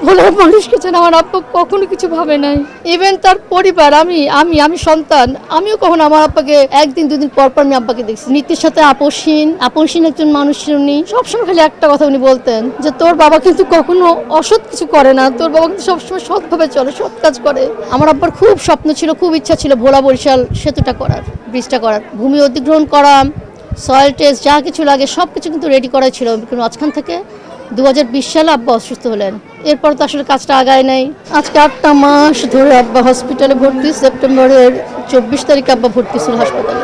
ভোলার মানুষকে যেন আমার আব্বা কখনো কিছু ভাবে নাই। ইভেন তার পরিবার, আমি সন্তান, আমিও কখনো আমার আব্বাকে একদিন দুদিন পর পর আমি আব্বাকে দেখছি। নীতির সাথে আপসহীন একজন মানুষ ছিল উনি। সবসময় খালি একটা কথা উনি বলতেন যে তোর বাবা কিন্তু কখনো অসৎ কিছু করে না, তোর বাবা কিন্তু সবসময় সৎভাবে চলে, সৎ কাজ করে। আমার আব্বার খুব স্বপ্ন ছিল, খুব ইচ্ছা ছিল ভোলা বরিশাল সেতুটা করার, ব্রিজটা করার, ভূমি অধিগ্রহণ করা, সয়েল টেস্ট যা কিছু লাগে সব কিছু কিন্তু রেডি করা ছিল। কিন্তু মাঝখান থেকে 2020 সালে আব্বা অসুস্থ হলেন। এরপর তো আসলে কাজটা আগায় নাই। আজকে 8টা মাস ধরে আব্বা হসপিটালে ভর্তি। সেপ্টেম্বরের 24 তারিখে আব্বা ভর্তি ছিল হাসপাতালে।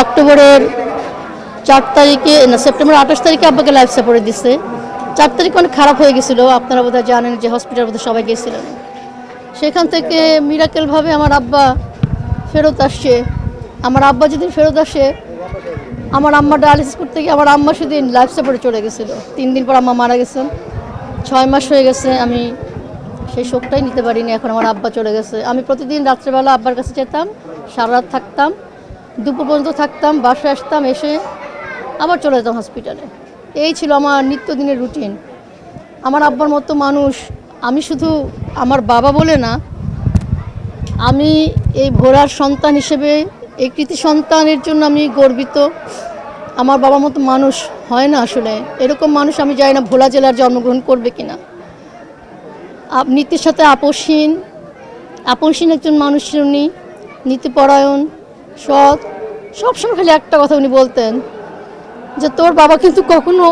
অক্টোবরের 4 তারিখে না, সেপ্টেম্বর 28 তারিখে আব্বাকে লাইফ সাপোর্টে দিচ্ছে। 4 তারিখে অনেক খারাপ হয়ে গেছিলো, আপনারা বোধহয় জানেন যে হসপিটালের মধ্যে সবাই গেছিলেন। সেখান থেকে মিরাকেলভাবে আমার আব্বা ফেরত আসছে। আমার আব্বা যেদিন ফেরত আসে, আমার আম্মা ডায়ালিসিস করতে গিয়ে আমার আম্মা সেদিন লাইফ সাপোর্টে চলে গেছিলো। 3 দিন পর আম্মা মারা গেছেন। 6 মাস হয়ে গেছে, আমি সেই শোকটাই নিতে পারিনি। এখন আমার আব্বা চলে গেছে। আমি প্রতিদিন রাত্রেবেলা আব্বার কাছে যেতাম, সারা রাত থাকতাম, দুপুর পর্যন্ত থাকতাম, বাসায় আসতাম, এসে আবার চলে যেতাম হসপিটালে। এই ছিল আমার নিত্যদিনের রুটিন। আমার আব্বার মতো মানুষ আমি শুধু আমার বাবা বলে না, আমি এই ভোলার সন্তান হিসেবে, এই কৃতি সন্তানের জন্য আমি গর্বিত। আমার বাবার মতো মানুষ হয় না আসলে, এরকম মানুষ আমি জানি না ভোলা জেলার জন্মগ্রহণ করবে কিনা। নীতির সাথে আপসহীন একজন মানুষ ছিল উনি, নীতিপরায়ণ, সৎ। সবসময় খালি একটা কথা উনি বলতেন যে তোর বাবা কিন্তু কখনো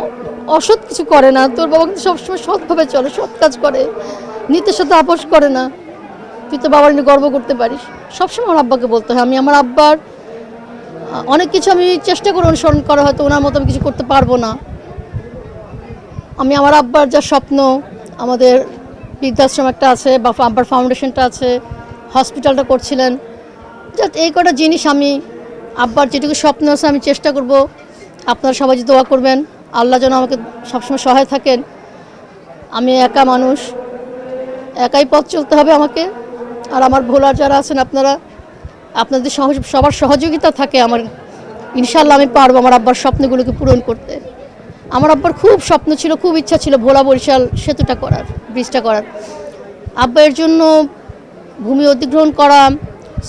অসৎ কিছু করে না, তোর বাবা কিন্তু সবসময় সৎভাবে চলে, সৎ কাজ করে, নীতির সাথে আপোষ করে না, তুই তো বাবার নিয়ে গর্ব করতে পারিস। সবসময় আমার আব্বাকে বলতে হয়। আমি আমার আব্বার অনেক কিছু আমি চেষ্টা করে অনুসরণ করা, হয়তো ওনার মতো আমি কিছু করতে পারবো না। আমি আমার আব্বার যা স্বপ্ন, আমাদের বৃদ্ধাশ্রম একটা আছে বা আব্বার ফাউন্ডেশনটা আছে, হসপিটালটা করছিলেন, জাস্ট এই কটা জিনিস আমি আব্বার যেটুকু স্বপ্ন আছে আমি চেষ্টা করব। আপনারা সবাই দোয়া করবেন, আল্লাহ যেন আমাকে সবসময় সহায় থাকেন। আমি একা মানুষ, একাই পথ চলতে হবে আমাকে। আর আমার ভোলার যারা আছেন আপনাদের সবার সহযোগিতা থাকে, আমার ইনশাল্লাহ আমি পারবো আমার আব্বার স্বপ্নগুলোকে পূরণ করতে। আমার আব্বার খুব স্বপ্ন ছিল, খুব ইচ্ছা ছিল ভোলা বরিশাল সেতুটা করার, ব্রিজটা করার। আব্বার জন্য ভূমি অধিগ্রহণ করা,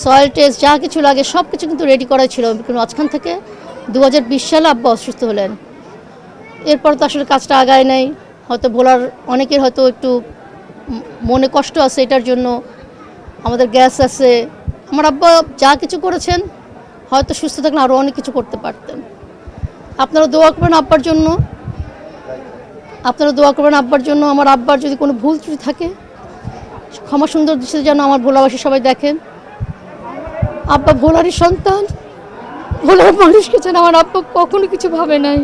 সয়েল টেস্ট যা কিছু লাগে সব কিছু কিন্তু রেডি করা ছিল। কিন্তু মাঝখান থেকে 2020 সালে আব্বা অসুস্থ হলেন। এরপর তো আসলে কাজটা আগায় নাই। হয়তো ভোলার অনেকের হয়তো একটু মনে কষ্ট আছে এটার জন্য, আমাদের গ্যাস আছে। আমার আব্বা যা কিছু করেছেন, হয়তো সুস্থ থাকলে আরও অনেক কিছু করতে পারতেন। আপনারা দোয়া করবেন আব্বার জন্য, আমার আব্বার যদি কোনো ভুল ত্রুটি থাকে ক্ষমা সুন্দর দৃষ্টিতে যেন আমার ভোলাবাসী সবাই দেখেন। আব্বা ভোলারই সন্তান, ভোলার মানুষকে যেন আমার আব্বা কখনো কিছু ভাবে নাই।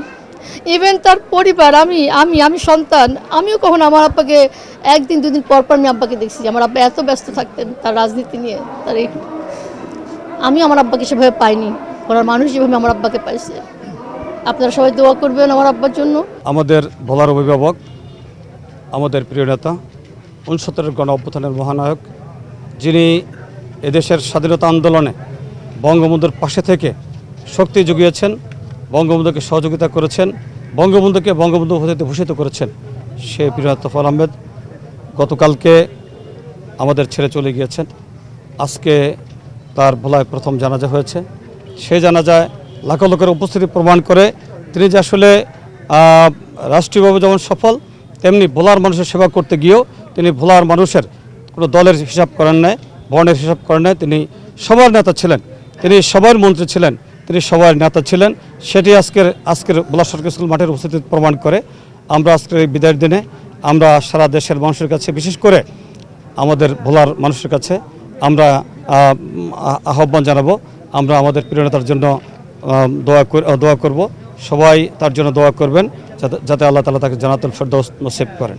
ইভেন তার পরিবার, আমি সন্তান, আমিও কখনো আমার আব্বাকে একদিন দুদিন পর পর আমি আব্বাকে দেখছি। আমার আব্বা এত ব্যস্ত থাকতেন তার রাজনীতি নিয়ে, আমি আমার আব্বাকে সেভাবে পাইনি, ভোলার মানুষ যেভাবে আমার আব্বাকে পাইছে। আপনারা সবাই দোয়া করবেন আমার আব্বার জন্য। আমাদের ভোলার অভিভাবক, আমাদের প্রিয় নেতা, 69 গণ অভ্যুত্থানের মহানায়ক, যিনি এদেশের স্বাধীনতা আন্দোলনে বঙ্গবন্ধুর পাশে থেকে শক্তি জুগিয়েছেন, বঙ্গবন্ধুকে সহযোগিতা করেছেন, বঙ্গবন্ধুকে বঙ্গবন্ধু উপাধিতে ভূষিত করেছেন, সে প্রিয় তোফায়েল আহমেদ গতকালকে আমাদের ছেড়ে চলে গিয়েছেন। আজকে তার ভোলায় প্রথম জানাজা হয়েছে। সেই জানাজায় লাখো লোকের উপস্থিতি প্রমাণ করে তিনি যে আসলে রাষ্ট্রীয়ভাবে যেমন সফল, তেমনি ভোলার মানুষের সেবা করতে গিয়েও তিনি ভোলার মানুষের কোনো দলের হিসাব করেন নাই, বর্ণের হিসাব করেন নাই। তিনি সবার নেতা ছিলেন, তিনি সবার মন্ত্রী ছিলেন, তিনি সবার নেতা ছিলেন। সেটি আজকের ভোলা সরকারি স্কুল মাঠের উপস্থিতি প্রমাণ করে। আমরা আজকের এই বিদায়ের দিনে আমরা সারা দেশের মানুষের কাছে, বিশেষ করে আমাদের ভোলার মানুষের কাছে আমরা আহ্বান জানাবো, আমরা আমাদের প্রিয় নেতার জন্য দোয়া করব। সবাই তার জন্য দোয়া করবেন যাতে আল্লাহ তাআলা তাকে জান্নাতুল ফেরদৌস নসিব করেন।